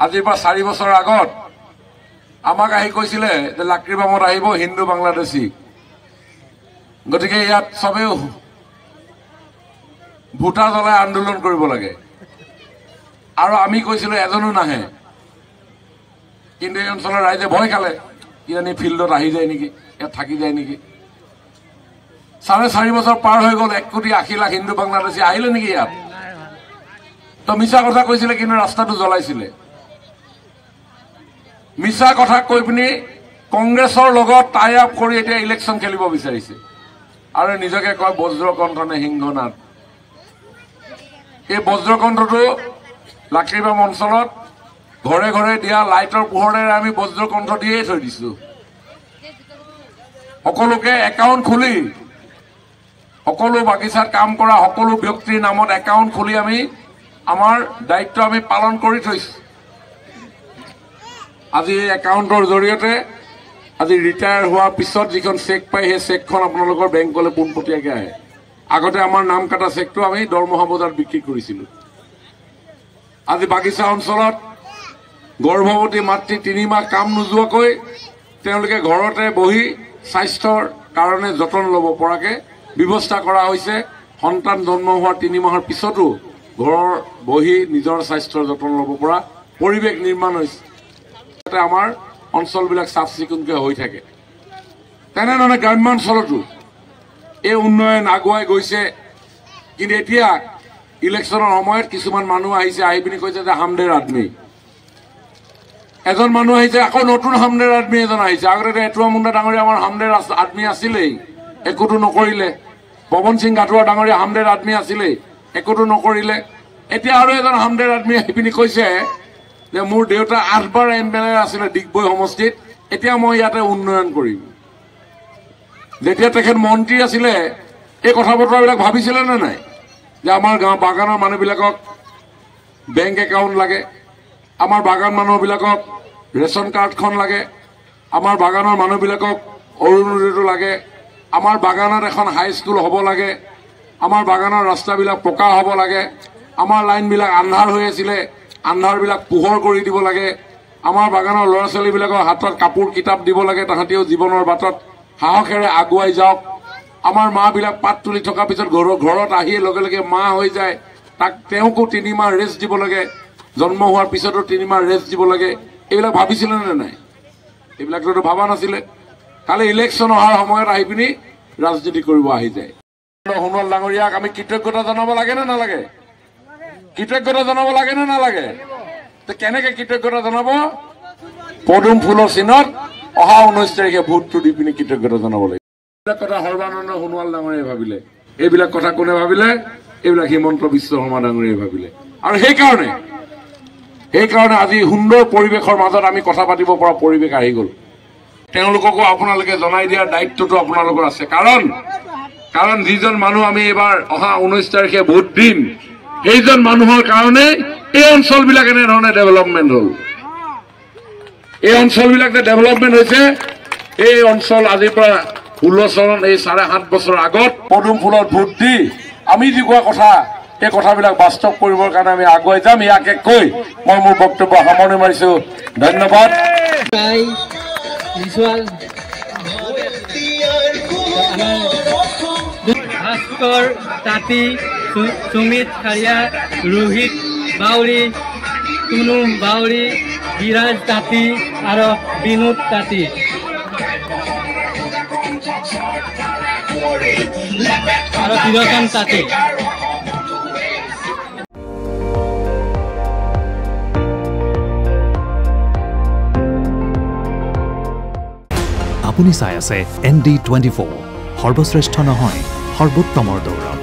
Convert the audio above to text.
আজিৰ পৰা 4 বছৰ আগত আমাক আহি কৈছিলে যে লাকড়িবামত আহিব হিন্দু বাংলাদেশী, গতিকে ইয়াত সবেও ভোটা জ্বলাই আন্দোলন কৰিব লাগে। আৰু আমি কৈছিলো এজনো নাহে, কিন্তু এই অঞ্চলৰ ৰাইজে ভয় খালে, কিজানি ফিল্ডত আহি যায় নেকি, ইয়াত থাকি যায় নেকি। 4.5 বছৰ পাৰ হৈ গ'ল, 1,80,00,000 হিন্দু বাংলাদেশী আহিলে নেকি ইয়াত? তো মিছা কথা কৈছিলে, কিন্তু ৰাস্তাটো জ্বলাইছিলে। মিছা কথা কৈ পিনি কংগ্ৰেছৰ লগত টাই আপ কৰি এতিয়া ইলেকশ্যন খেলিব বিচাৰিছে আৰু নিজকে কয় বজ্ৰকণ্ঠ নে সিংহনাথ। এই বজ্ৰকণ্ঠটো লাকড়িবাম অঞ্চলত ঘৰে ঘৰে দিয়া লাইটৰ পোহৰেৰে আমি বজ্ৰকণ্ঠ দিয়েই থৈ দিছো। সকলোকে একাউণ্ট খুলি, সকলো বাগিচাত কাম কৰা সকলো ব্যক্তিৰ নামত একাউণ্ট খুলি আমি আমাৰ দায়িত্ব আমি পালন কৰি থৈছো। আজি এই একাউণ্টৰ জৰিয়তে আজি ৰিটায়াৰ হোৱাৰ পিছত যিখন চেক পায়, সেই চেকখন আপোনালোকৰ বেংকলৈ পোনপটীয়াকৈ আহে। আগতে আমাৰ নাম কটা চেকটো আমি দৰমহা বজাৰত বিক্ৰী কৰিছিলোঁ। আজি বাগিচা অঞ্চলত গৰ্ভৱতী মাতৃ 3 মাহ কাম নোযোৱাকৈ তেওঁলোকে ঘৰতে বহি স্বাস্থ্যৰ কাৰণে যতন ল'ব পৰাকৈ ব্যৱস্থা কৰা হৈছে। সন্তান জন্ম হোৱাৰ 3 মাহৰ পিছতো ঘৰৰ বহি নিজৰ স্বাস্থ্যৰ যতন ল'ব পৰা পৰিৱেশ নিৰ্মাণ হৈছে, যাতে আমাৰ অঞ্চলবিলাক চাফ চিকুণকৈ হৈ থাকে। তেনেধৰণে গ্ৰাম্যাঞ্চলতো এই উন্নয়ন আগুৱাই গৈছে। কিন্তু এতিয়া ইলেকশ্যনৰ সময়ত কিছুমান মানুহ আহিছে, আহি পিনি কৈছে যে হামদের আদমি। এজন মানুহ আহিছে, আকৌ নতুন হামদের আদমি এজন আহিছে। আগতে এটুৱা মুণ্ডা ডাঙৰীয়া আমাৰ হামদেৰ আদমি আছিলেই, একোটো নকৰিলে। পৱন সিং গাটোৱা ডাঙৰীয়া হামদেৰ আদমি আছিলেই, একোটো নকৰিলে। এতিয়া আৰু এজন হামদেৰ আদমি আহি পিনি কৈছে যে মোৰ দেউতা 8 বাৰ MLA আছিলে ডিগবৈ সমষ্টিত, এতিয়া মই ইয়াতে উন্নয়ন কৰিম। যেতিয়া তেখেত মন্ত্ৰী আছিলে এই কথা বতৰাবিলাক ভাবিছিলে নে নাই, যে আমাৰ গাঁও বাগানৰ মানুহবিলাকক বেংক একাউণ্ট লাগে, আমাৰ বাগান মানুহবিলাকক ৰেচন কাৰ্ডখন লাগে, আমাৰ বাগানৰ মানুহবিলাকক অৰুণোদয়টো লাগে, আমাৰ বাগানত এখন হাইস্কুল হ'ব লাগে, আমাৰ বাগানৰ ৰাস্তাবিলাক পকা হ'ব লাগে, আমাৰ লাইনবিলাক আন্ধাৰ হৈ আছিলে আন্ধাৰবিলাক পোহৰ কৰি দিব লাগে, আমাৰ বাগানৰ ল'ৰা ছোৱালীবিলাকৰ হাতত কাপোৰ কিতাপ দিব লাগে, তাহাঁতিও জীৱনৰ বাটত সাহসেৰে আগুৱাই যাওক। আমাৰ মাবিলাক পাত তুলি থকাৰ পিছত ঘৰত আহিয়ে লগে লগে মা হৈ যায়, তাক তেওঁকো 3 মাহ ৰেষ্ট দিব লাগে, জন্ম হোৱাৰ পিছতো 3 মাহ ৰেষ্ট দিব লাগে। এইবিলাক ভাবিছিলে নে নাই? এইবিলাকতো ভাবা নাছিলে। কালি ইলেকশ্যন অহাৰ সময়ত আহি পিনি ৰাজনীতি কৰিব আহি যায়। সোণোৱাল ডাঙৰীয়াক আমি কৃতজ্ঞতা জনাব লাগে নে নালাগে? কৃতজ্ঞতা জনাব লাগে নে নালাগে? কেনেকে কৃতজ্ঞতা জনাব? পদুম ফুলৰ চিনত অহা 19 তাৰিখে ভোটটো দি পিনি কৃতজ্ঞতা জনাব লাগে। এইবিলাক কথা সৰ্বানন্দ সোণোৱাল ডাঙৰীয়াই ভাবিলে। এইবিলাক কথা কোনে ভাবিলে? এইবিলাক হিমন্ত বিশ্ব শৰ্মা ডাঙৰীয়াই ভাবিলে। আৰু সেইকাৰণে আজি সুন্দৰ পৰিৱেশৰ মাজত আমি কথা পাতিব পৰা পৰিৱেশ আহি গ'ল। তেওঁলোককো আপোনালোকে জনাই দিয়াৰ দায়িত্বটো আপোনালোকৰ আছে। কাৰণ যিজন মানুহ আমি এইবাৰ অহা 19 তাৰিখে ভোট দিম, সেইজন মানুহৰ কাৰণে এই অঞ্চলবিলাক এনেধৰণে ডেভেলপমেণ্ট হ'ল। এই অঞ্চলবিলাক যে ডেভেলপমেণ্ট হৈছে, এই অঞ্চল আজিৰ পৰা 16 চন এই 7.5 বছৰ আগত পদুম ফুলত ভোট দি আমি যি কোৱা কথা, এই কথাবিলাক বাস্তৱ কৰিবৰ কাৰণে আমি আগুৱাই যাম। ইয়াকে কৈ মই মোৰ বক্তব্য সামৰণি মাৰিছো। ধন্যবাদ। ভাস্কৰ তাঁতী, সুমিত খাৰিয়া, ৰোহিত বাউৰী, টুনু বাউৰী, বিৰাজ তাঁতী আৰু বিনোদ তাঁতী। আৰু তিৰকন তাঁতী। আপুনি চাই আছে ND24, সৰ্বশ্ৰেষ্ঠ নহয় সৰ্বোত্তমৰ দৌৰত।